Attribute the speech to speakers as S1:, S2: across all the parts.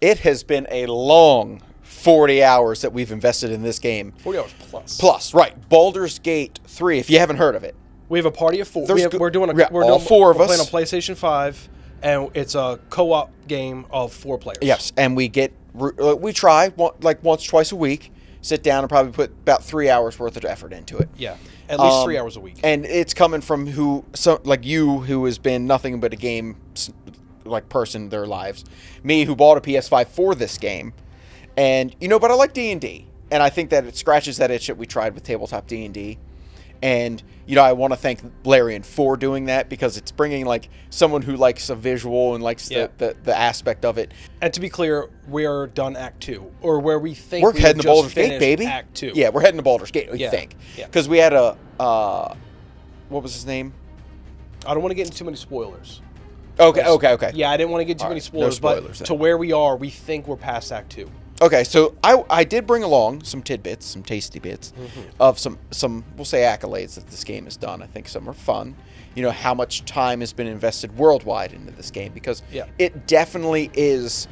S1: It has been a long 40 hours that we've invested in this game.
S2: 40 hours plus.
S1: Plus, right. Baldur's Gate 3, if you haven't heard of it.
S2: We have a party of 4. We're doing
S1: all 4 of us.
S2: We're playing on PlayStation 5, and it's a co-op game of 4 players.
S1: Yes, and we try once, twice a week, sit down and probably put about 3 hours worth of effort into it.
S2: Yeah, at least 3 hours a week.
S1: And it's coming from you, who has been nothing but a game person in their lives. Me, who bought a PS5 for this game. And, but I like D&D. And I think that it scratches that itch that we tried with tabletop D&D. And, I want to thank Larian for doing that, because it's bringing, someone who likes a visual and likes the aspect of it.
S2: And to be clear, we're done Act 2, or where we think
S1: we're heading to Baldur's Gate, baby.
S2: Act 2.
S1: Yeah, we're heading to Baldur's Gate, we think. Because we had what was his name?
S2: I don't want to get into too many spoilers.
S1: Okay.
S2: Yeah, I didn't want to get too many spoilers,
S1: no spoilers,
S2: but to where we are, we think we're past Act 2.
S1: Okay, so I did bring along some tidbits, some tasty bits of some we'll say accolades that this game has done. I think some are fun. How much time has been invested worldwide into this game, because it definitely is.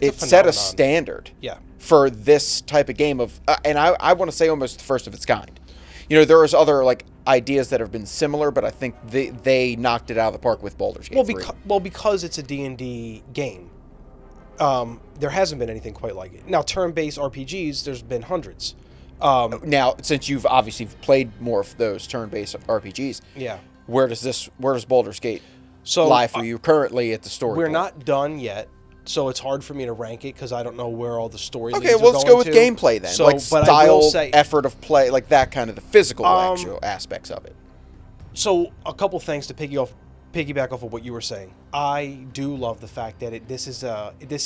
S1: It set a standard for this type of game and I want to say almost the first of its kind. There was other ideas that have been similar, but I think they knocked it out of the park with Baldur's Gate 3.
S2: Because it's a D&D game. There hasn't been anything quite like it. Now, turn-based RPGs, there's been hundreds.
S1: Now, since you've obviously played more of those turn-based RPGs, where does Baldur's Gate lie for you currently at the story?
S2: We're not done yet, so it's hard for me to rank it because I don't know where all the story.
S1: Okay, well, let's go with gameplay then. Style, effort of play, that kind of the physical actual aspects of it.
S2: So, a couple things to piggyback off of what you were saying. I do love the fact that this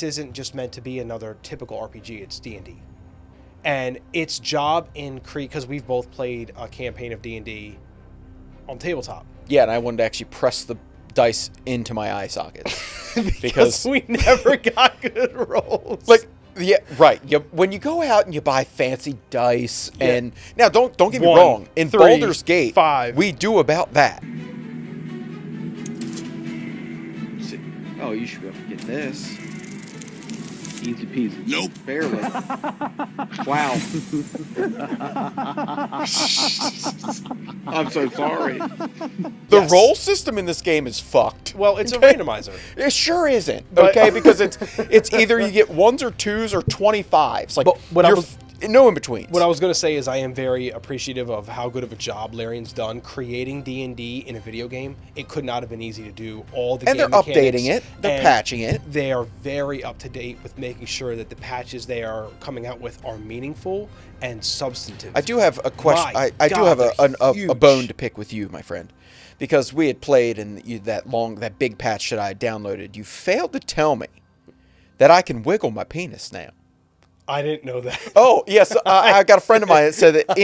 S2: isn't just meant to be another typical RPG. It's D&D, and its job in because we've both played a campaign of D&D on tabletop.
S1: Yeah, and I wanted to actually press the dice into my eye sockets
S2: because we never got good rolls.
S1: Yeah, right. When you go out and you buy fancy dice, and now don't get me wrong, in Baldur's Gate
S2: 5,
S1: we do about that.
S3: Oh, you should be able to get this. Easy peasy.
S4: Nope.
S3: Barely. Wow. I'm so sorry.
S1: The roll system in this game is fucked.
S2: Well, it's a randomizer.
S1: It sure isn't. Okay, because it's either you get 1s or 2s or 25s. No in between.
S2: What I was going to say is I am very appreciative of how good of a job Larian's done creating D&D in a video game. It could not have been easy to do all the game mechanics.
S1: And they're updating it. They're patching it.
S2: They are very up to date with making sure that the patches they are coming out with are meaningful and substantive.
S1: I do have a question. I do have a bone to pick with you, my friend. Because we had played and that big patch that I downloaded, you failed to tell me that I can wiggle my penis now.
S2: I didn't know that.
S1: Oh, yes. I got a friend of mine that said that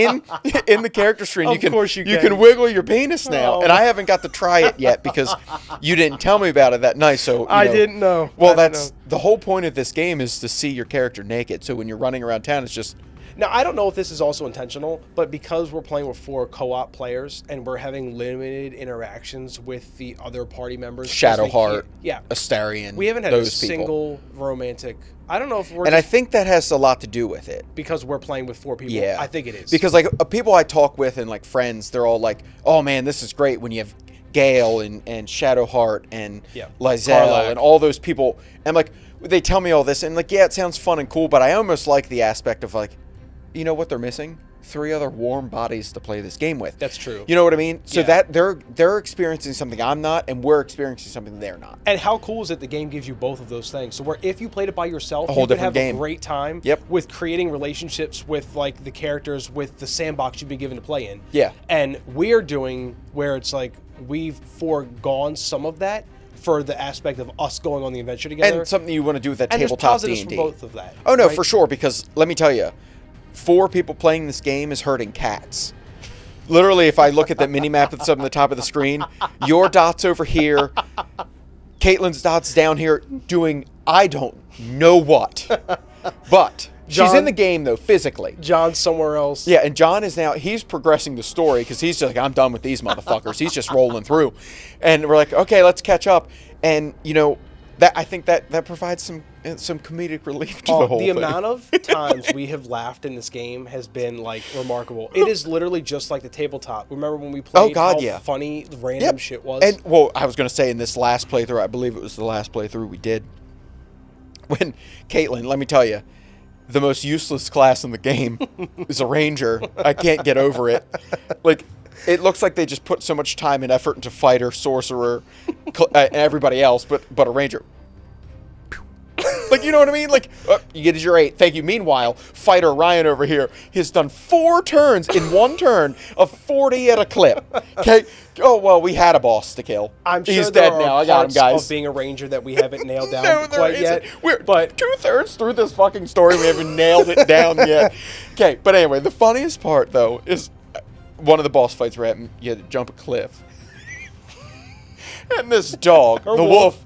S1: in the character screen, you can wiggle your penis now. And I haven't got to try it yet because you didn't tell me about it that night. So
S2: I didn't know.
S1: Well, the whole point of this game is to see your character naked. So when you're running around town, it's just...
S2: Now, I don't know if this is also intentional, but because we're playing with 4 co-op players and we're having limited interactions with the other party members...
S1: Shadowheart, Astarion,
S2: we haven't had a single romantic... I don't know if we're...
S1: And I think that has a lot to do with it.
S2: Because we're playing with 4 people.
S1: Yeah.
S2: I think it is.
S1: Because people I talk with and friends, they're all like, oh man, this is great when you have Gale and Shadowheart and Lizelle and all those people. And they tell me all this and it sounds fun and cool, but I almost like the aspect of you know what they're missing? 3 other warm bodies to play this game with.
S2: That's true.
S1: You know what I mean? So that they're experiencing something I'm not, and we're experiencing something they're not.
S2: And how cool is it the game gives you both of those things? So where if you played it by yourself,
S1: you could
S2: have
S1: a
S2: great time with creating relationships with the characters with the sandbox you've been given to play in.
S1: Yeah.
S2: And we're doing where it's we've foregone some of that for the aspect of us going on the adventure together.
S1: And something you want to do with that
S2: and
S1: tabletop
S2: D&D.
S1: D&D.
S2: For both of that.
S1: Oh no, for sure, because let me tell you, 4 people playing this game is hurting cats. Literally, if I look at the mini-map that's up on the top of the screen, your dot's over here, Caitlin's dot's down here doing I don't know what. But she's in the game, though, physically.
S2: John's somewhere else.
S1: Yeah, and John is he's progressing the story because he's just I'm done with these motherfuckers. He's just rolling through. And we're okay, let's catch up. And, I think that provides some comedic relief to the whole thing.
S2: The amount of times we have laughed in this game has been like remarkable. It is literally just like the tabletop. Remember when we played?
S1: Oh God,
S2: how funny the random
S1: Yep.
S2: shit was.
S1: And well, I was gonna say in this last playthrough, I believe it was the last playthrough we did. When Caitlin, let me tell you, the most useless class in the game is a ranger. I can't get over it. Like, it looks like they just put so much time and effort into fighter, sorcerer, and everybody else, but a ranger. Like, you know what I mean? Like, you get your 8. Thank you. Meanwhile, fighter Ryan over here has done 4 turns in 1 turn of 40 at a clip. Okay. Oh, well, we had a boss to kill.
S2: I'm sure
S1: he's
S2: there
S1: dead
S2: are
S1: now. I got him,
S2: parts
S1: guys.
S2: of being a ranger that we haven't nailed down
S1: No, there
S2: quite
S1: isn't.
S2: yet.
S1: We're
S2: But
S1: 2/3 through this fucking story. We haven't nailed it down yet. Okay, but anyway, the funniest part, though, is one of the boss fights where you had to jump a cliff. And this dog, the wolf,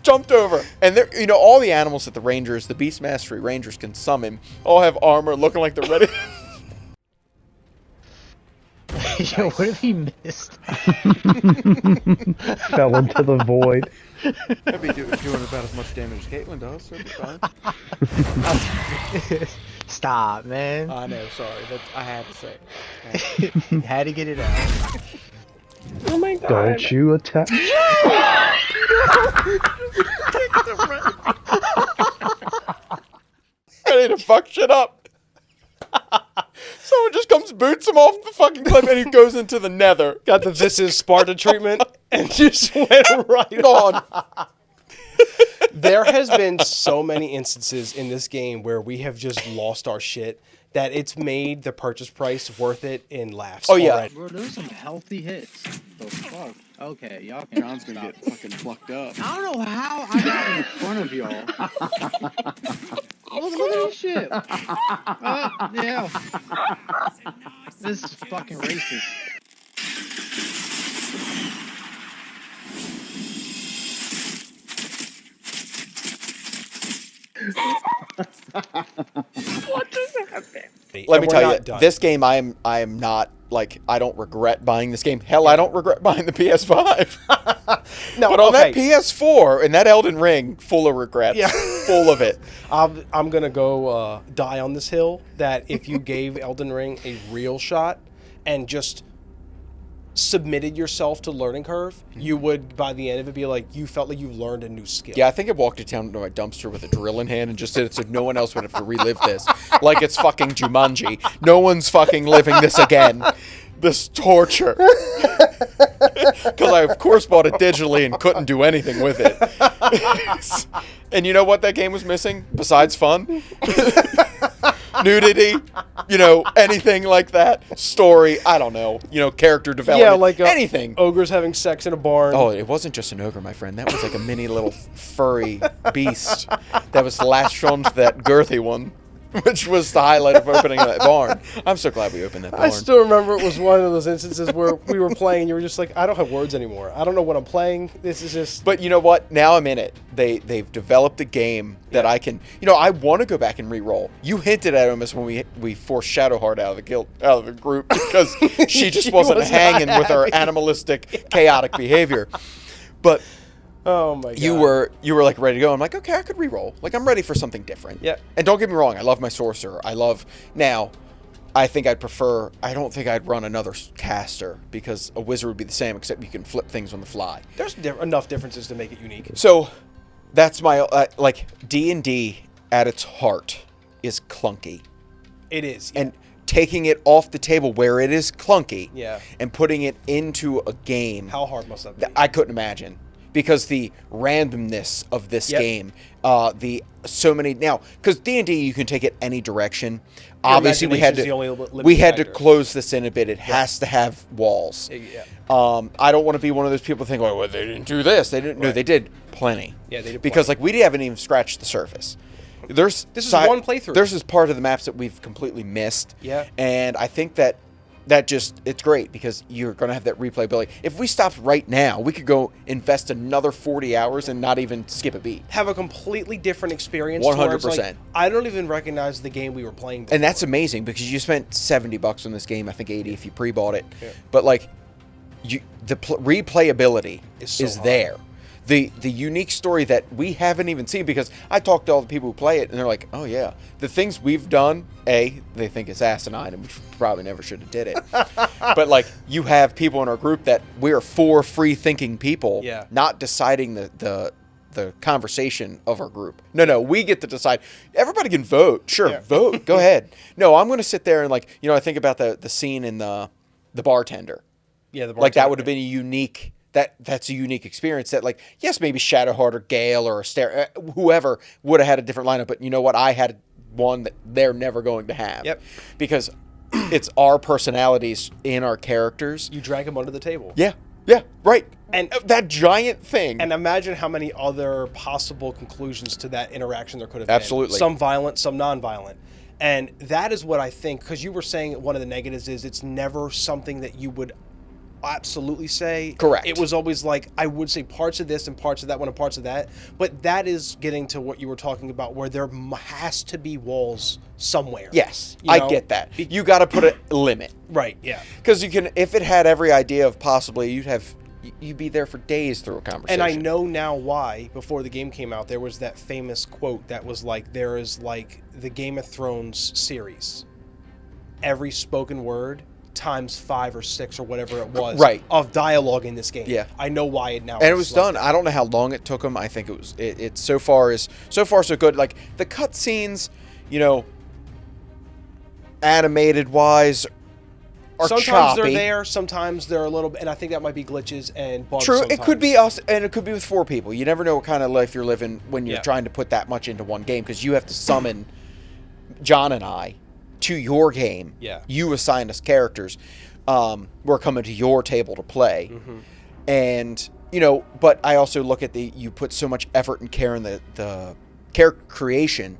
S1: jumped over. And there, you know, all the animals that the Rangers, the Beast Mastery Rangers can summon, all have armor looking like they're ready.
S4: Yo, what if he missed?
S5: Fell into the void.
S1: I'd be doing about as much damage as Caitlin does, so it'd be fine.
S4: Stop, man.
S1: I know, sorry. I had to say it.
S4: Had to get it out.
S2: oh my God!
S5: Don't you attack.
S1: Ready to fuck shit up. Someone just comes, boots him off the fucking cliff, and he goes into the nether.
S2: Got the "This is Sparta" treatment and just went right
S1: on.
S2: There has been so many instances in this game where we have just lost our shit that it's made the purchase price worth it in laughs.
S1: Oh, yeah.
S2: already.
S3: Bro, those some healthy hits. The fuck? Okay, y'all can. John's gonna get fucking plucked up. I don't know how I got in front of y'all. Look at this shit. Yeah. This is fucking racist.
S2: What just happened?
S1: Let me tell you, this game, I am not, like, I don't regret buying this game. Hell, I don't regret buying the PS5.
S2: No,
S1: but on that PS4 and that Elden Ring, full of regrets.
S2: Yeah.
S1: Full of it.
S2: I'm gonna go die on this hill that if you gave Elden Ring a real shot and just submitted yourself to learning curve, you would by the end of it be like you felt like you learned a new skill.
S1: Yeah, I think I walked down to my dumpster with a drill in hand and just did it so no one else would have to relive this. Like it's fucking Jumanji. No one's fucking living this again. This torture. Because I, of course, bought it digitally and couldn't do anything with it. And you know what that game was missing? Besides fun? Nudity, you know, anything like that. Story, I don't know. You know, character development.
S2: Yeah, like
S1: anything.
S2: Ogres having sex in a barn.
S1: Oh, it wasn't just an ogre, my friend. That was like a mini little furry beast that was latched onto that girthy one, which was the highlight of opening that barn. I'm so glad we opened that barn.
S2: I still remember it was one of those instances where we were playing and you were just like, I don't have words anymore. I don't know what I'm playing. This is just...
S1: But you know what? Now I'm in it. They've developed a game that I can... You know, I want to go back and re-roll. You hinted at him as when we forced Shadowheart out of the group because she just wasn't
S2: was
S1: hanging
S2: not
S1: with her
S2: happy.
S1: animalistic, chaotic behavior. But...
S2: Oh my God.
S1: You were like ready to go. I'm like, okay, I could re-roll. Like I'm ready for something different.
S2: Yeah.
S1: And don't get me wrong, I love my sorcerer. Now, I think I don't think I'd run another caster because a wizard would be the same except you can flip things on the fly.
S2: There's enough differences to make it unique.
S1: So, that's my like D&D at its heart is clunky.
S2: It is. Yeah.
S1: And taking it off the table where it is clunky
S2: Yeah.
S1: and putting it into a game.
S2: How hard must that be?
S1: I couldn't imagine. Because the randomness of this
S2: Yep.
S1: game, because D&D you can take it any direction. Obviously, we had
S2: imagination's the only limiting
S1: to
S2: factor.
S1: close this in a bit. It has to have walls.
S2: Yeah.
S1: I don't want to be one of those people who think, well, they didn't do this. They didn't. No,
S2: Right.
S1: they did plenty.
S2: Yeah, they did
S1: Because
S2: plenty.
S1: like we haven't even scratched the surface. This
S2: is one playthrough.
S1: There's this part of the maps that we've completely missed.
S2: Yeah.
S1: And I think that it's great because you're going to have that replayability. If we stopped right now, we could go invest another 40 hours and not even skip a beat.
S2: Have a completely different experience. to where it's
S1: 100%.
S2: Like, I don't even recognize the game we were playing before.
S1: And that's amazing because you spent $70 on this game. I think 80 if you pre-bought it.
S2: Yeah.
S1: But like, replayability
S2: It's so
S1: is
S2: high.
S1: there. the unique story that we haven't even seen, because I talked to all the people who play it and they're like, oh yeah, the things we've done, they think it's asinine and we probably never should have did it. But like, you have people in our group that we're for free thinking people, not deciding the conversation of our group. No, we get to decide. Everybody can vote. Sure, vote. Go ahead. No, I'm going to sit there and like, I think about the scene in the bartender.
S2: Yeah, the bartender.
S1: Like that would have been a unique. That's a unique experience. That like, yes, maybe Shadowheart or Gale or whoever would have had a different lineup, but you know what? I had one that they're never going to have.
S2: Yep.
S1: Because it's our personalities in our characters.
S2: You drag them under the table.
S1: Yeah, right. And that giant thing.
S2: And imagine how many other possible conclusions to that interaction there could have been.
S1: Absolutely.
S2: Some violent, some non-violent. And that is what I think, because you were saying one of the negatives is it's never something that you would absolutely say.
S1: Correct.
S2: It was always like, I would say parts of this and parts of that one and parts of that. But that is getting to what you were talking about, where there has to be walls somewhere.
S1: Yes, I get that. You got to put a limit.
S2: Right, yeah.
S1: Because you can, if it had every idea of possibly, you'd be there for days through a conversation.
S2: And I know now why, before the game came out, there was that famous quote that was like, there is like the Game of Thrones series. Every spoken word times 5 or 6 or whatever it was of dialogue in this game.
S1: Yeah.
S2: I know why it now
S1: and it was done. I don't know how long it took them. I think it's so far so good. Like the cutscenes, animated wise, are
S2: sometimes
S1: choppy.
S2: they're there, sometimes they're a little bit, and I think that might be glitches and bugs.
S1: True,
S2: sometimes.
S1: It could be us, and it could be with 4 people. You never know what kind of life you're living when you're trying to put that much into one game, because you have to summon John and I to your game.
S2: Yeah.
S1: You assign us characters. We're coming to your table to play. Mm-hmm. And, but I also look at you put so much effort and care in the character creation.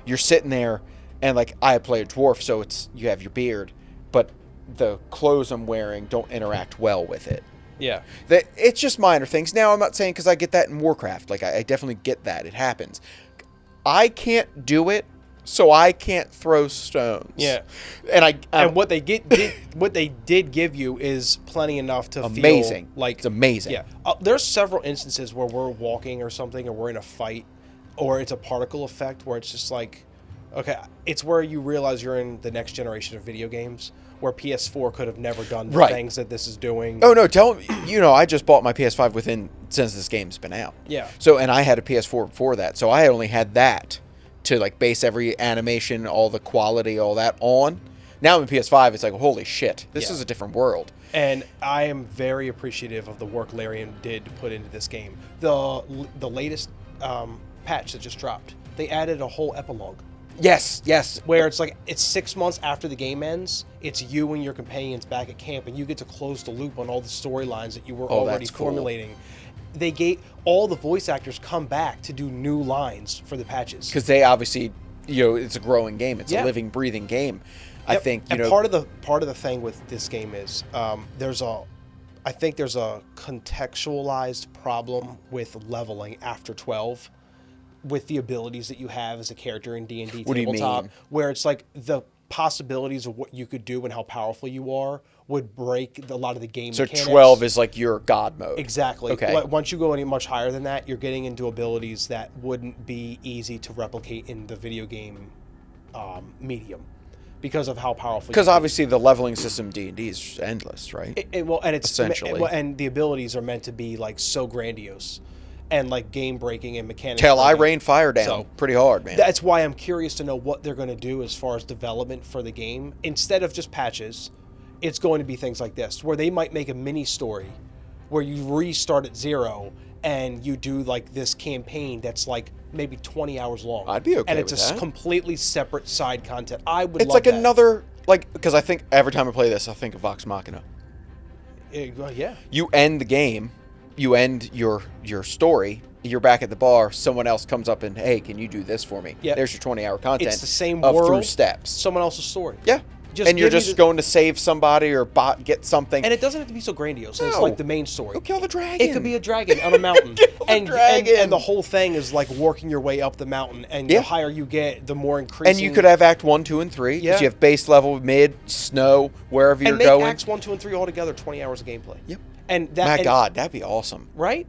S1: You're sitting there, and like, I play a dwarf, so you have your beard, but the clothes I'm wearing don't interact well with it.
S2: Yeah.
S1: It's just minor things. Now, I'm not saying, because I get that in Warcraft. Like, I definitely get that. It happens. I can't do it, so I can't throw stones.
S2: Yeah.
S1: And
S2: what they did give you is plenty enough to
S1: amazing.
S2: Feel like
S1: it's amazing.
S2: Yeah. There's several instances where we're walking or something, or we're in a fight, or it's a particle effect where it's just like, okay, it's where you realize you're in the next generation of video games, where PS4 could have never done the things that this is doing.
S1: Oh no, tell me, I just bought my PS5 since this game's been out.
S2: Yeah.
S1: So, and I had a PS4 before that, so I only had that to like base every animation, all the quality, all that on. Now in PS5, it's like, holy shit, this is a different world.
S2: And I am very appreciative of the work Larian did put into this game. The latest patch that just dropped, they added a whole epilogue.
S1: Yes.
S2: Where it's like, it's 6 months after the game ends, it's you and your companions back at camp, and you get to close the loop on all the storylines that you were already formulating. Cool. They gave all the voice actors come back to do new lines for the patches.
S1: Because they obviously, it's a growing game. It's a living, breathing game. Yep. I think,
S2: and part of the thing with this game is there's a contextualized problem with leveling after 12. With the abilities that you have as a character in D&D tabletop, where it's like the possibilities of what you could do and how powerful you are would break a lot of the game mechanics.
S1: So 12 is like your god mode.
S2: Exactly.
S1: Okay.
S2: Once you go any much higher than that, you're getting into abilities that wouldn't be easy to replicate in the video game medium, because of how powerful.
S1: Because obviously the leveling system D&D is endless, right?
S2: And it's
S1: essentially,
S2: and the abilities are meant to be like so grandiose. And like game breaking and mechanics.
S1: Till I rain fire down pretty hard, man.
S2: That's why I'm curious to know what they're going to do as far as development for the game. Instead of just patches, it's going to be things like this, where they might make a mini story where you restart at 0 and you do like this campaign that's like maybe 20 hours long.
S1: I'd be okay
S2: and it's
S1: with
S2: a
S1: that.
S2: Completely separate side content. I would.
S1: It's
S2: love
S1: like
S2: that.
S1: another because I think every time I play this, I think of Vox Machina.
S2: Yeah.
S1: You end the game, you end your story. You're back at the bar. Someone else comes up and, hey, can you do this for me?
S2: Yeah.
S1: There's your 20-hour content.
S2: It's the same
S1: of
S2: world.
S1: Through steps.
S2: Someone else's story.
S1: Yeah. And you're just going to save somebody or get something.
S2: And it doesn't have to be so grandiose.
S1: No.
S2: It's like the main story.
S1: Go kill the dragon.
S2: It could be a dragon on a mountain.
S1: And
S2: the whole thing is like working your way up the mountain. And the higher you get, the more increasing.
S1: And you could have Act 1, 2, and 3.
S2: Yeah.
S1: You have base level, mid, snow, wherever you're
S2: going.
S1: going.
S2: And make Acts 1, 2, and 3 all together 20 hours of gameplay.
S1: Yep.
S2: And
S1: God, that'd be awesome.
S2: Right?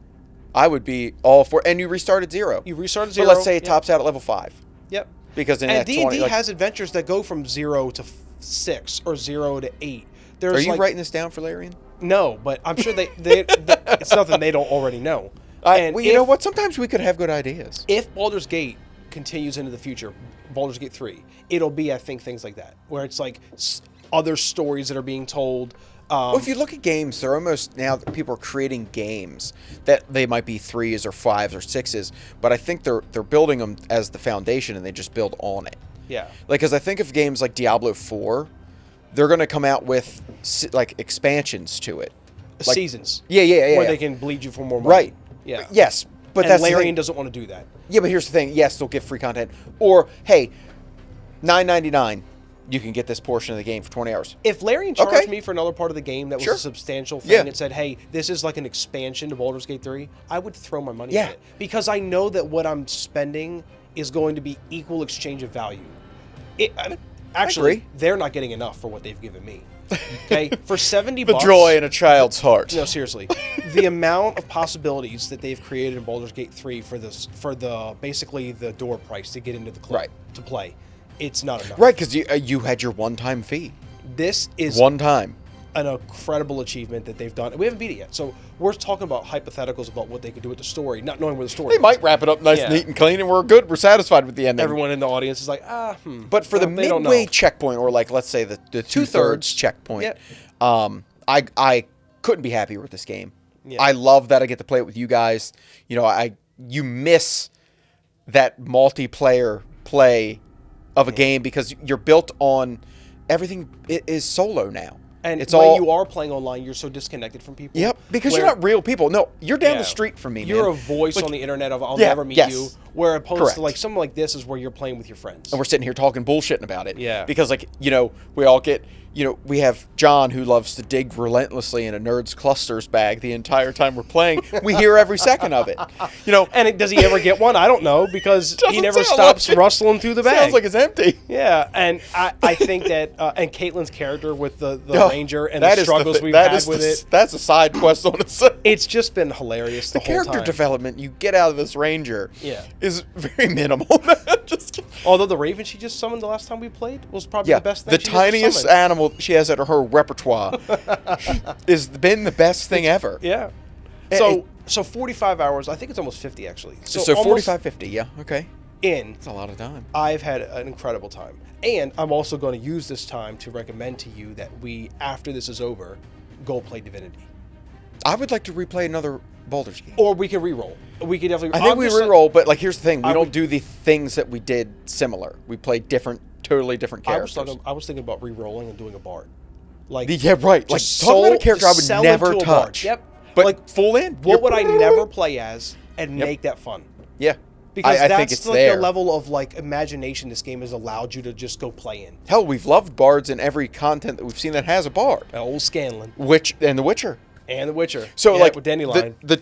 S1: I would be all for. And you restart at 0.
S2: You restart at
S1: So
S2: 0.
S1: let's say it tops out at level 5.
S2: Yep.
S1: Because in
S2: And
S1: that
S2: D&D
S1: 20, like,
S2: has adventures that go from 0 to 6 or 0 to 8. There's
S1: are you
S2: like,
S1: writing this down for Larian?
S2: No, but I'm sure they it's nothing they don't already know.
S1: Well, you know what? Sometimes we could have good ideas.
S2: If Baldur's Gate continues into the future, Baldur's Gate 3, it'll be, I think, things like that, where it's like other stories that are being told.
S1: Well, if you look at games, they're almost now that people are creating games that they might be 3s or 5s or 6s, but I think they're building them as the foundation and they just build on it.
S2: Yeah.
S1: Like, because I think of games like Diablo 4, they're going to come out with like expansions to it. Like,
S2: Seasons.
S1: Yeah.
S2: Where they can bleed you for more money.
S1: Right.
S2: Yeah.
S1: Yes, but
S2: And
S1: that's the
S2: Larian
S1: thing.
S2: doesn't want to do that.
S1: Yeah, but here's the thing. Yes, they'll give free content. Or, hey, $9.99, you can get this portion of the game for 20 hours.
S2: If Larian charged
S1: Okay.
S2: me for another part of the game that was
S1: Sure.
S2: a substantial thing
S1: Yeah.
S2: and said, hey, this is like an expansion to Baldur's Gate 3, I would throw my money
S1: Yeah.
S2: at it. Because I know that what I'm spending is going to be equal exchange of value. Actually,
S1: agree.
S2: they're not getting enough for what they've given me. Okay? For 70
S1: The
S2: bucks.
S1: joy in a child's heart.
S2: No, seriously. The amount of possibilities that they've created in Baldur's Gate 3 for the basically the door price to get into the club
S1: Right.
S2: to play, it's not enough.
S1: Right, because you had your one-time fee.
S2: This is
S1: One time.
S2: an incredible achievement that they've done. We haven't beat it yet, so we're talking about hypotheticals about what they could do with the story, not knowing where the story.
S1: They might wrap it up nice,
S2: Yeah.
S1: neat, and clean, and we're good. We're satisfied with the ending.
S2: Everyone in the audience is like,
S1: But for the
S2: they don't
S1: midway
S2: know.
S1: checkpoint, or like let's say the two-thirds checkpoint, I couldn't be happier with this game.
S2: Yeah.
S1: I love that I get to play it with you guys. You know, you miss that multiplayer play of a game because you're built on everything is solo now.
S2: And
S1: it's
S2: when
S1: all
S2: you are playing online, you're so disconnected from people.
S1: Yep, because
S2: where-
S1: you're not real people. No, you're down
S2: Yeah.
S1: the street from me.
S2: You're
S1: man.
S2: a voice
S1: Like,
S2: on the internet of I'll
S1: Yeah,
S2: never meet
S1: yes.
S2: you. Where opposed
S1: Correct.
S2: to like something like this is where you're playing with your friends.
S1: And we're sitting here talking bullshitting about it.
S2: Yeah.
S1: Because, like, you know, we all get, you know, we have John who loves to dig relentlessly in a Nerds Clusters bag the entire time we're playing. We hear every second of it. You know,
S2: And does he ever get one? I don't know because he
S1: Doesn't
S2: never
S1: sound
S2: stops
S1: like it.
S2: rustling through the bag.
S1: sounds like it's empty.
S2: Yeah, and I think that and Caitlin's character with the
S1: Oh,
S2: Ranger and
S1: that
S2: the
S1: is
S2: struggles
S1: thi-
S2: we've
S1: that
S2: had
S1: is
S2: with
S1: the-
S2: it,
S1: That's a side quest on its own.
S2: it's just been hilarious the
S1: The
S2: whole
S1: character
S2: time.
S1: development you get out of this Ranger
S2: Yeah.
S1: is very minimal. Just kidding.
S2: Although the Raven she just summoned the last time we played was probably
S1: Yeah,
S2: the best thing.
S1: the
S2: she's ever
S1: tiniest
S2: summoned.
S1: animal she has at her repertoire has been the best thing ever.
S2: Yeah. So 45 hours. I think it's almost 50 actually.
S1: So
S2: almost
S1: 45, 50, yeah, okay.
S2: in.
S1: That's a lot of time.
S2: I've had an incredible time, and I'm also going to use this time to recommend to you that we, after this is over, go play Divinity,
S1: I would like to replay another Baldur's game.
S2: or we can re-roll. We could definitely.
S1: I think we re-roll, but like here's the thing: we
S2: I
S1: don't
S2: would-
S1: do the things that we did similar. We play different, totally different
S2: I was
S1: characters.
S2: thinking about re-rolling and doing a bard. Like
S1: Yeah, right. Like
S2: just
S1: talk about a
S2: soul-
S1: character I would
S2: sell
S1: never
S2: into a bard.
S1: touch.
S2: Yep.
S1: But
S2: Like,
S1: full in.
S2: What would I
S1: You're-
S2: never play as and
S1: Yep.
S2: make that fun?
S1: Yeah,
S2: Because
S1: I
S2: that's
S1: think it's
S2: like
S1: there.
S2: the level of like imagination this game has allowed you to just go play in.
S1: Hell, we've loved bards in every content that we've seen that has a bard.
S2: Old Scanlan
S1: And The Witcher.
S2: and The Witcher.
S1: So
S2: Yeah,
S1: like
S2: with Dandelion.
S1: the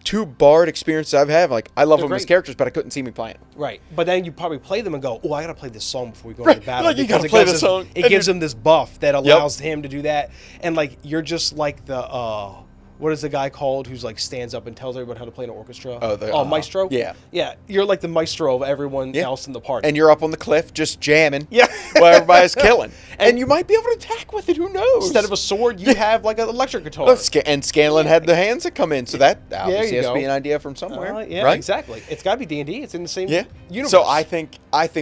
S1: two bard experiences I've had, like I love
S2: They're
S1: them as
S2: great.
S1: characters, but I couldn't see me playing.
S2: Right, but then you probably play them and go, "Oh, I gotta play this song before we go into
S1: Right,
S2: battle."
S1: like, you
S2: because
S1: gotta
S2: it
S1: play
S2: gives
S1: the
S2: him-
S1: song,
S2: It
S1: and
S2: gives
S1: you-
S2: him this buff that allows him to do that, and like you're just like the what is the guy called who's like stands up and tells everyone how to play an orchestra?
S1: Oh,
S2: maestro.
S1: yeah.
S2: yeah. You're like the maestro of everyone
S1: Yeah.
S2: else in the party.
S1: And you're up on the cliff just jamming.
S2: Yeah.
S1: While everybody's killing. And you might be able to attack with it. Who knows?
S2: Instead of a sword, you have like an electric guitar.
S1: Oh, and Scanlan had the hands that come in, so that obviously
S2: you
S1: has to
S2: go.
S1: be an idea from somewhere.
S2: Yeah,
S1: right?
S2: exactly. It's got to be D&D. It's in the same
S1: Yeah.
S2: universe.
S1: So I think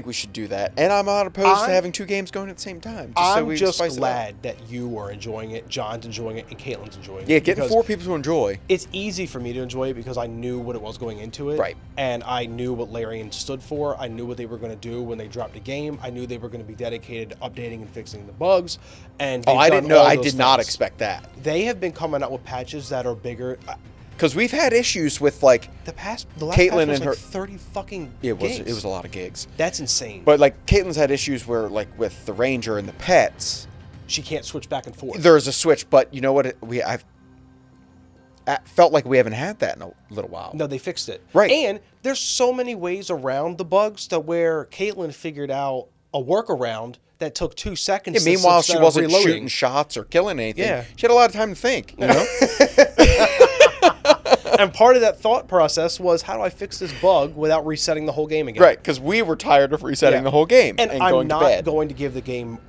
S1: we should do that, and I'm not opposed to
S2: I'm-
S1: having two games going at the same time. Just so
S2: I'm
S1: we
S2: just
S1: spice it up.
S2: glad that you are enjoying it, John's enjoying it, and Caitlin's enjoying it.
S1: Yeah, getting
S2: because
S1: 4 people to enjoy.
S2: It's easy for me to enjoy it because I knew what it was going into it.
S1: Right.
S2: And I knew what Larian stood for. I knew what they were going to do when they dropped the game. I knew they were going to be dedicated to updating and fixing the bugs. And
S1: Oh,
S2: they've
S1: I
S2: done
S1: didn't know.
S2: all
S1: I
S2: those
S1: did not
S2: things.
S1: expect that
S2: They have been coming out with patches that are bigger.
S1: because we've had issues with like
S2: The last
S1: Caitlin
S2: patch was
S1: and
S2: like
S1: her
S2: 30 fucking
S1: it was
S2: gigs.
S1: a lot of gigs.
S2: That's insane.
S1: But like Caitlin's had issues where like with the Ranger and the pets,
S2: she can't switch back and forth.
S1: there's a switch. But you know what? I've felt like we haven't had that in a little while.
S2: No, they fixed it.
S1: Right.
S2: And there's so many ways around the bugs to where Caitlin figured out a workaround that took 2 seconds.
S1: Yeah, meanwhile, she
S2: instead of
S1: wasn't
S2: reloading.
S1: shooting shots or killing anything.
S2: Yeah.
S1: She had a lot of time to think. You know.
S2: And part of that thought process was, how do I fix this bug without resetting the whole game again?
S1: Right, because we were tired of resetting the whole game and
S2: I'm
S1: going
S2: not
S1: to bed.
S2: going to give the game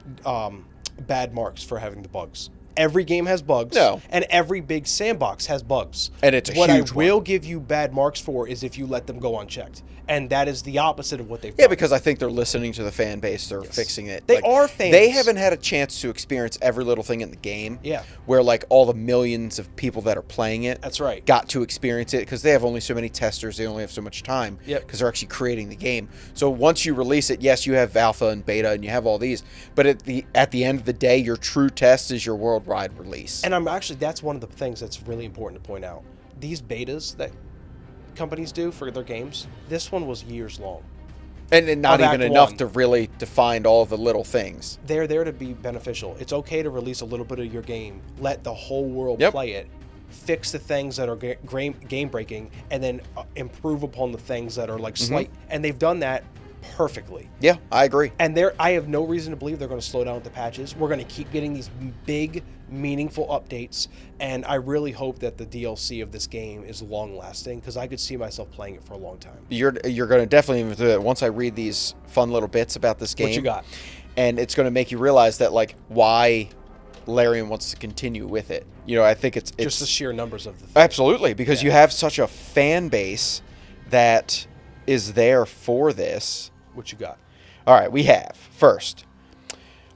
S2: bad marks for having the bugs. Every game has bugs.
S1: No.
S2: And every big sandbox has bugs.
S1: And it's a
S2: what
S1: huge
S2: I
S1: one.
S2: will give you bad marks for is if you let them go unchecked. And that is the opposite of what they've
S1: Yeah,
S2: done.
S1: because I think they're listening to the fan base. They're fixing it.
S2: They are fans.
S1: They haven't had a chance to experience every little thing in the game.
S2: Yeah.
S1: Where, like, all the millions of people that are playing it.
S2: That's right.
S1: Got to experience it because they have only so many testers. They only have so much time.
S2: Yep.
S1: Because they're actually creating the game. So once you release it, yes, you have alpha and beta and you have all these. But at the end of the day, your true test is your worldwide release.
S2: And that's one of the things that's really important to point out. These betas that companies do for their games, this one was years long.
S1: And not
S2: Of
S1: even
S2: Act
S1: enough
S2: One.
S1: to really define all the little things.
S2: They're there to be beneficial. It's okay to release a little bit of your game, let the whole world
S1: Yep.
S2: play it, fix the things that are game breaking, and then improve upon the things that are like slight. And they've done that perfectly.
S1: Yeah, I agree.
S2: And I have no reason to believe they're going to slow down with the patches. We're going to keep getting these big, meaningful updates, and I really hope that the DLC of this game is long-lasting because I could see myself playing it for a long time.
S1: You're going to definitely do it once I read these fun little bits about this game.
S2: What you got?
S1: And it's going to make you realize that, like, why Larian wants to continue with it. You know, I think it's
S2: Just the sheer numbers of the thing.
S1: absolutely because you have such a fan base that is there for this.
S2: What you got?
S1: All right, we have first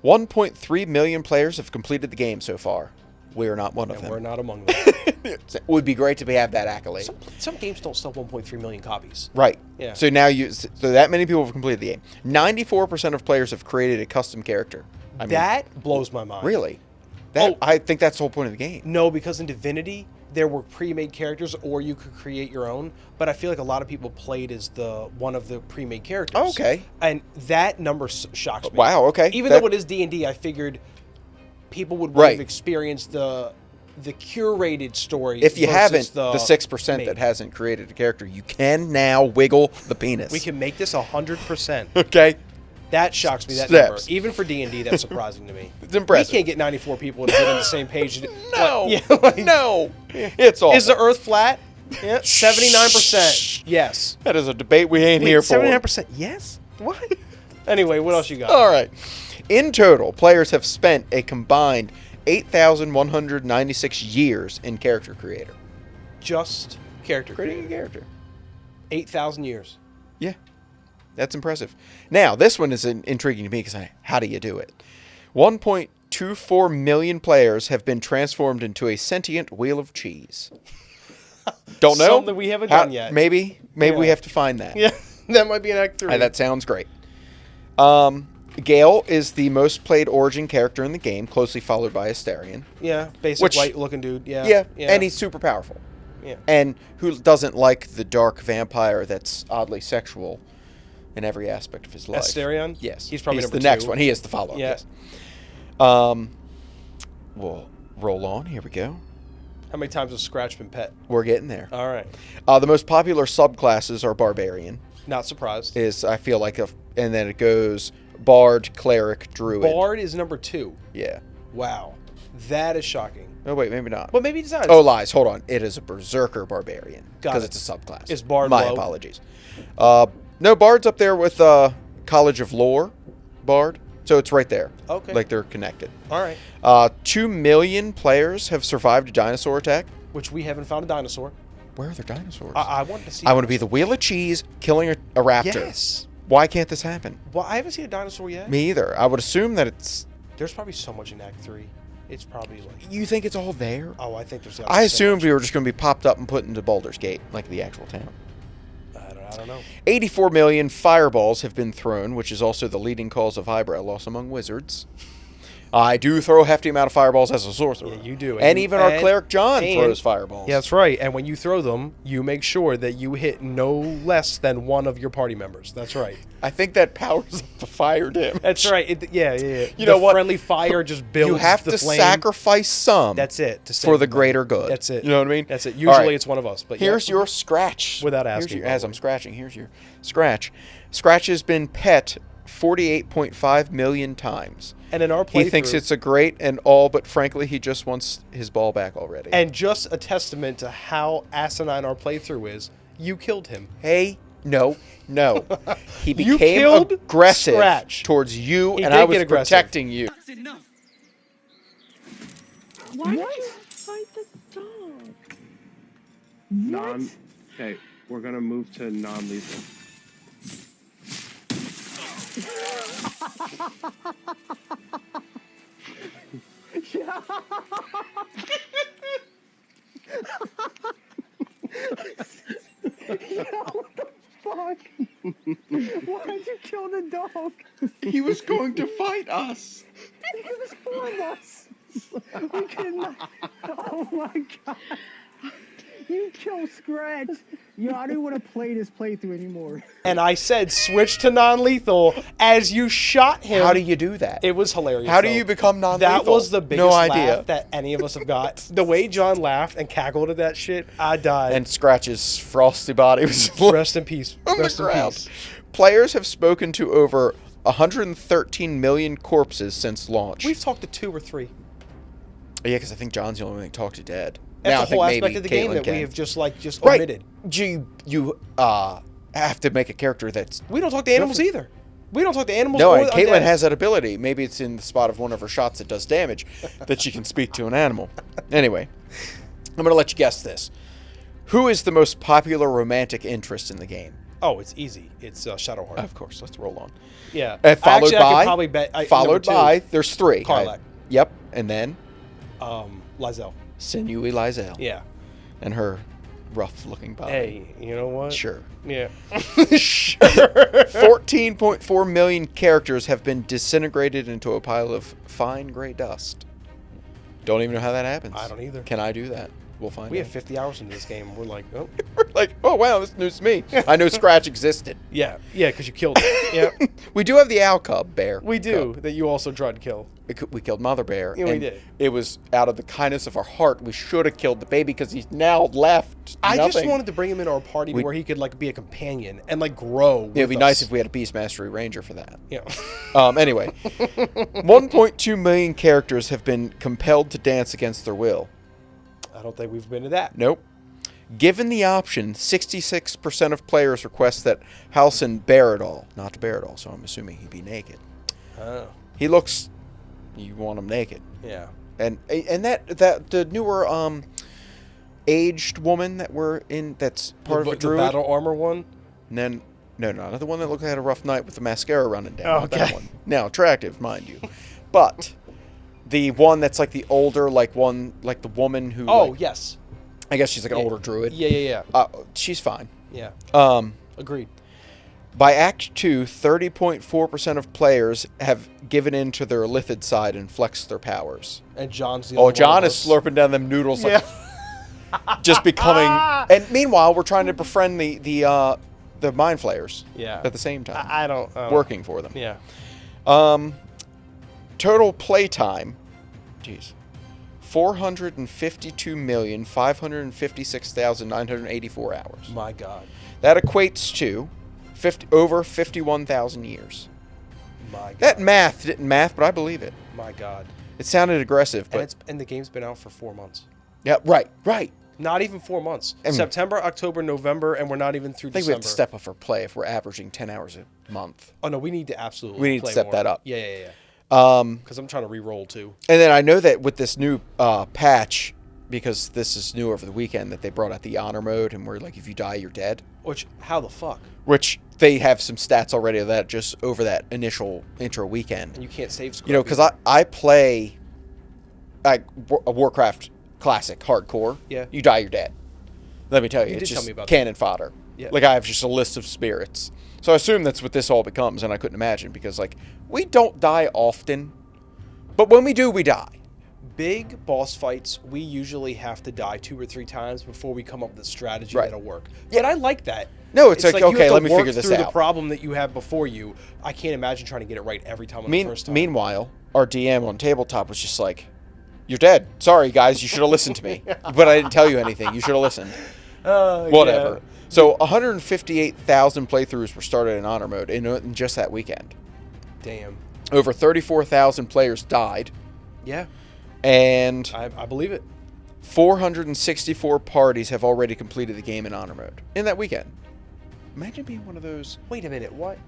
S1: 1.3 million players have completed the game so far. We are not one of
S2: And
S1: them.
S2: we're not among them.
S1: It would be great to have that accolade.
S2: Some games don't sell 1.3 million copies.
S1: Right.
S2: Yeah.
S1: So now so that many people have completed the game. 94% of players have created a custom character. I mean,
S2: That blows my mind.
S1: really?
S2: Oh.
S1: I think that's the whole point of the game.
S2: No, because in Divinity, there were pre-made characters, or you could create your own. But I feel like a lot of people played as one of the pre-made characters.
S1: Oh, okay.
S2: And that number shocks me.
S1: Wow, okay.
S2: Even
S1: That-
S2: though it is D&D, I figured people would
S1: Right.
S2: have experienced the curated story.
S1: If you
S2: versus
S1: haven't, the 6%
S2: made.
S1: that hasn't created a character, you can now wiggle the penis.
S2: We can make this 100%.
S1: Okay.
S2: That shocks me. That
S1: Steps.
S2: number, even for D&D, that's surprising to me.
S1: It's impressive.
S2: We can't get 94 people to get on the same page.
S1: No.
S2: Like, yeah, like,
S1: No. It's all.
S2: Is the Earth flat? Yeah, 79%. Yes.
S1: That is a debate we ain't
S2: Wait,
S1: here for.
S2: 79%. Yes. What? Anyway, what else you got?
S1: All right. In total, players have spent a combined 8,196 years in character creator.
S2: Just character
S1: Creating a
S2: creator.
S1: character.
S2: 8,000 years.
S1: Yeah. That's impressive. Now, this one is intriguing to me because how do you do it? 1.24 million players have been transformed into a sentient wheel of cheese. Don't know.
S2: Something we haven't done yet.
S1: Maybe we
S2: Yeah.
S1: have to find that.
S2: Yeah, that might be an Act 3.
S1: That sounds great. Gale is the most played Origin character in the game, closely followed by Astarion.
S2: Yeah, basic
S1: Which-
S2: white-looking dude. Yeah.
S1: Yeah, and he's super powerful.
S2: Yeah.
S1: And who doesn't like the dark vampire that's oddly sexual in every aspect of his life?
S2: Astarion?
S1: Yes.
S2: He's probably number
S1: the next
S2: 2.
S1: one. He is the follow-up.
S2: Yeah.
S1: Yes. We'll roll on. Here we go.
S2: How many times has Scratch been pet?
S1: We're getting there.
S2: All right.
S1: The most popular subclasses are Barbarian.
S2: Not surprised.
S1: I feel like, and then it goes Bard, Cleric, Druid.
S2: Bard is number 2.
S1: Yeah.
S2: Wow. That is shocking.
S1: Oh, wait, maybe not.
S2: Well, maybe it's not.
S1: Oh, lies. Hold on. It is a Berserker Barbarian.
S2: Got
S1: Because
S2: it.
S1: it's a subclass.
S2: Is Bard
S1: My
S2: low?
S1: apologies. No, Bard's up there with College of Lore Bard. So it's right there.
S2: Okay.
S1: Like they're connected.
S2: All right.
S1: 2 million players have survived a dinosaur attack.
S2: Which we haven't found a dinosaur.
S1: Where are the dinosaurs?
S2: I want to see.
S1: I want to be the wheel of cheese killing a raptor.
S2: Yes.
S1: Why can't this happen?
S2: Well, I haven't seen a dinosaur yet.
S1: Me either. I would assume that it's...
S2: There's probably so much in Act 3. It's probably like...
S1: You think it's all there?
S2: Oh, I think there's...
S1: I assumed we were just going to be popped up and put into Baldur's Gate, like the actual town.
S2: I don't know.
S1: 84 million fireballs have been thrown, which is also the leading cause of eyebrow loss among wizards. I do throw a hefty amount of fireballs as a sorcerer.
S2: Yeah, you do.
S1: And even our cleric John
S2: and-
S1: throws fireballs.
S2: Yeah, that's right. And when you throw them, you make sure that you hit no less than one of your party members. That's right.
S1: I think that powers up the fire damage.
S2: That's right. Yeah.
S1: You know what?
S2: Friendly fire just builds
S1: You have
S2: the
S1: to
S2: flame.
S1: sacrifice some.
S2: That's it. To
S1: for
S2: save
S1: the
S2: them.
S1: greater good.
S2: That's it.
S1: You know what I mean?
S2: That's it.
S1: All
S2: Usually
S1: right.
S2: it's one of us. But
S1: Here's
S2: yeah.
S1: your scratch.
S2: Without
S1: Here's
S2: asking,
S1: your-
S2: by
S1: as
S2: the
S1: I'm
S2: way.
S1: scratching, here's your scratch. Scratch has been pet 48.5 million times.
S2: And in our playthrough,
S1: He thinks it's a great and all, but frankly, he just wants his ball back already.
S2: and just a testament to how asinine our playthrough is, you killed him.
S1: Hey, no. He
S2: You
S1: became
S2: killed
S1: aggressive
S2: Scratch.
S1: towards you,
S2: He
S1: and
S2: did
S1: I was
S2: get aggressive.
S1: protecting you.
S6: Why did you fight the dog?
S7: Okay, we're gonna move to non-lethal.
S3: Fuck! Why did you kill the dog?
S1: He was going to fight us.
S3: It was four of us. We could not. Oh my god! You killed Scratch. Yo, I don't want to play this playthrough anymore.
S2: And I said, switch to non-lethal as you shot him.
S1: How do you do that?
S2: It was hilarious.
S1: How do
S2: though.
S1: you become non-lethal?
S2: That was the biggest
S1: No idea.
S2: laugh that any of us have got. The way John laughed and cackled at that shit, I died.
S1: And Scratch's frosty body was
S2: Rest in peace.
S1: on the
S2: Rest in
S1: ground.
S2: peace.
S1: Players have spoken to over 113 million corpses since launch.
S2: We've talked to 2 or 3.
S1: Yeah, because I think John's the only one that talked to Dad.
S2: That's
S1: Now I
S2: a
S1: think
S2: whole
S1: maybe
S2: aspect of the game
S1: Caitlin
S2: that
S1: can.
S2: we have just
S1: right.
S2: omitted.
S1: You have to make a character that's
S2: We don't talk to animals either. We don't talk to animals.
S1: no,
S2: or
S1: and Caitlin
S2: undead.
S1: has that ability. Maybe it's in the spot of one of her shots that does damage, that she can speak to an animal. Anyway, I'm going to let you guess this. Who is the most popular romantic interest in the game?
S2: Oh, it's easy. It's Shadowheart.
S1: Of course, let's roll on.
S2: Yeah.
S1: Followed
S2: Actually, I
S1: by,
S2: could probably bet,
S1: followed by, there's 3.
S2: Karlach.
S1: Yep, and then
S2: Lizelle.
S1: Sinewy Lizelle.
S2: Yeah.
S1: And her rough-looking body.
S2: Hey, you know what?
S1: Sure.
S2: Yeah.
S1: 14.4 million characters have been disintegrated into a pile of fine gray dust. Don't even know how that happens.
S2: I don't either.
S1: Can I do that? We'll find
S2: We
S1: out.
S2: have 50 hours into this game. We're like, oh.
S1: We're like, oh, wow, this news to me. I know Scratch existed.
S2: Yeah. Yeah, because you killed it. Yeah.
S1: We do have the owl cub bear.
S2: We do.
S1: Cub.
S2: That you also tried to kill.
S1: We killed Mother Bear.
S2: Yeah, we
S1: and
S2: did.
S1: It was out of the kindness of our heart. We should have killed the baby because he's now left.
S2: I just
S1: nothing.
S2: wanted to bring him into our party
S1: We-
S2: where he could like be a companion and like grow.
S1: It'd be nice if we had a Beast Mastery Ranger for that.
S2: Yeah.
S1: Anyway, 1.2 million characters have been compelled to dance against their will.
S2: I don't think we've been to that.
S1: Nope. Given the option, 66% of players request that Halcyon bear it all. Not to bear it all, so I'm assuming he'd be naked.
S2: Oh.
S1: He looks... You want him naked.
S2: Yeah.
S1: And that the newer aged woman that we're in, that's part of a
S2: The
S1: druid.
S2: battle armor one.
S1: And then no, not the one that looked like had a rough night with the mascara running down.
S2: Oh,
S1: Not that
S2: okay.
S1: one. Now attractive, mind you, but the one that's like the older, like the woman who.
S2: Oh
S1: like,
S2: yes.
S1: I guess she's like an older druid.
S2: Yeah.
S1: She's fine.
S2: Yeah.
S1: Agreed.
S2: Agreed.
S1: By Act 2, 30.4% of players have given in to their Lithid side and flexed their powers.
S2: And John's the
S1: Oh,
S2: only
S1: John
S2: one of
S1: is
S2: us.
S1: slurping down them noodles like just becoming. And meanwhile, we're trying to befriend the mind flayers.
S2: Yeah.
S1: At the same time,
S2: I don't
S1: working for them.
S2: Yeah.
S1: Total playtime, jeez, 452,556,984 hours.
S2: My God.
S1: That equates to over 51,000 years.
S2: My God.
S1: That math didn't math, but I believe it.
S2: My God.
S1: It sounded aggressive, but
S2: And the game's been out for 4 months.
S1: yeah, right.
S2: Not even 4 months.
S1: I mean-
S2: September, October, November, and we're not even through
S1: I think
S2: December.
S1: we have to step up our play if we're averaging 10 hours a month.
S2: Oh no, we need to absolutely.
S1: We need to
S2: play
S1: step
S2: more.
S1: that up.
S2: Yeah.
S1: Um,
S2: Because I'm trying to re-roll too.
S1: and then I know that with this new patch, because this is new over the weekend, that they brought out the honor mode, and where like if you die, you're dead.
S2: Which how the fuck?
S1: Which they have some stats already of that just over that initial intro weekend.
S2: And you can't save. Scrub
S1: You know, because I play a Warcraft classic hardcore.
S2: Yeah.
S1: You die, you're dead. Let me tell you,
S2: You
S1: it's
S2: did tell
S1: just
S2: me about
S1: cannon fodder.
S2: Yeah.
S1: Like I have just a list of spirits. So I assume that's what this all becomes, and I couldn't imagine because like we don't die often, but when we do, we die.
S2: big boss fights, we usually have to die 2 or 3 times before we come up with a strategy
S1: Right.
S2: that'll work.
S1: Yeah.
S2: But I like that.
S1: No, it's like,
S2: you
S1: okay,
S2: have to
S1: let me
S2: work
S1: figure this
S2: through the
S1: out.
S2: problem that you have before you. I can't imagine trying to get it right every time on the first time.
S1: Meanwhile, our DM on tabletop was just like, "You're dead. Sorry, guys. You should have listened to me, but I didn't tell you anything. You should have listened." Whatever.
S2: Yeah.
S1: So 158,000 playthroughs were started in honor mode in just that weekend.
S2: Damn.
S1: Over 34,000 players died,
S2: Yeah,
S1: and
S2: I believe it.
S1: 464 parties have already completed the game in honor mode in that weekend. Imagine being one of those.
S2: Wait a minute, what?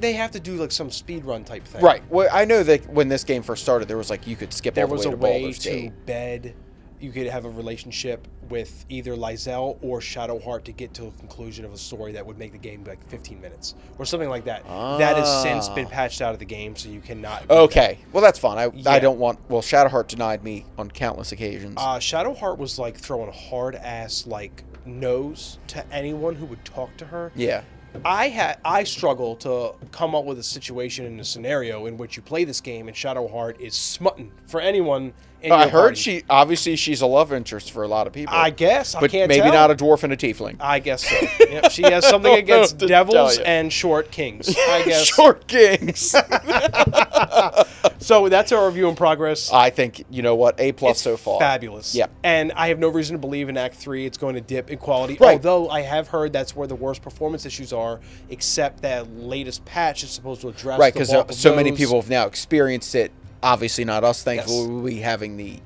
S2: They have to do like some speed run type thing.
S1: Right. Well, I know that when this game first started, there was like you could skip
S2: There
S1: all the
S2: was
S1: way
S2: a
S1: to
S2: way
S1: Baldur's
S2: to
S1: Gate.
S2: bed. You could have a relationship with either Lizelle or Shadowheart to get to a conclusion of a story that would make the game like 15 minutes or something like that. That has since been patched out of the game, so you cannot. Do
S1: Okay. Well, that's fine. I
S2: Yeah.
S1: don't want. Well, Shadowheart denied me on countless occasions.
S2: that. Shadowheart was like throwing a hard ass like nose to anyone who would talk to her.
S1: yeah.
S2: I struggle to come up with a situation in a scenario in which you play this game and Shadowheart is smutting for anyone. In
S1: I
S2: your
S1: heard
S2: party.
S1: she's a love interest for a lot of people.
S2: I guess
S1: but
S2: I can't
S1: maybe
S2: tell.
S1: not a dwarf and a tiefling.
S2: I guess so. Yep, she has something against
S1: to tell
S2: devils
S1: you.
S2: and short kings. I guess.
S1: Short kings.
S2: So that's our review in progress.
S1: I think you know what, A+
S2: It's
S1: so far.
S2: fabulous.
S1: Yep.
S2: And I have no reason to believe in Act 3 it's going to dip in quality.
S1: Right.
S2: Although I have heard that's where the worst performance issues are, except that latest patch is supposed to address
S1: Right,
S2: the
S1: because
S2: bulk of
S1: so many
S2: those.
S1: people have now experienced it. Obviously, not us. Thankfully,
S2: Yes.
S1: we'll be having the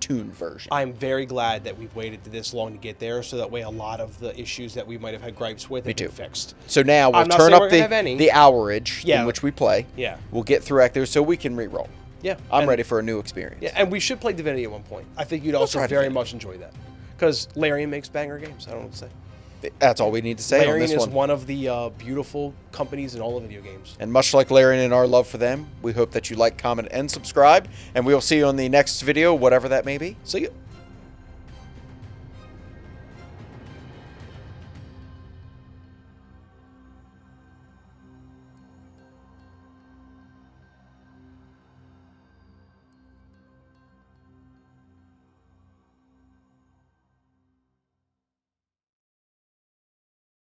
S1: tuned version.
S2: I'm very glad that we've waited this long to get there, so that way a lot of the issues that we might have had gripes with have been
S1: too.
S2: fixed.
S1: So now we'll
S2: I'm not
S1: turn
S2: saying we're
S1: up
S2: gonna have any.
S1: the hourage
S2: Yeah.
S1: in which we play.
S2: Yeah.
S1: We'll get through Act 3 so we can re-roll.
S2: Yeah.
S1: I'm
S2: And-
S1: ready for a new experience.
S2: Yeah, and we should play Divinity at one point. I think you'd also
S1: try
S2: very
S1: Divinity.
S2: much enjoy that. Because Larian makes banger games. I don't know what to say.
S1: That's all we need to say on
S2: Larian
S1: this
S2: is
S1: one.
S2: one of the beautiful companies in all of video games.
S1: And much like Larian and our love for them, we hope that you like, comment, and subscribe. And we will see you on the next video, whatever that may be.
S2: See you.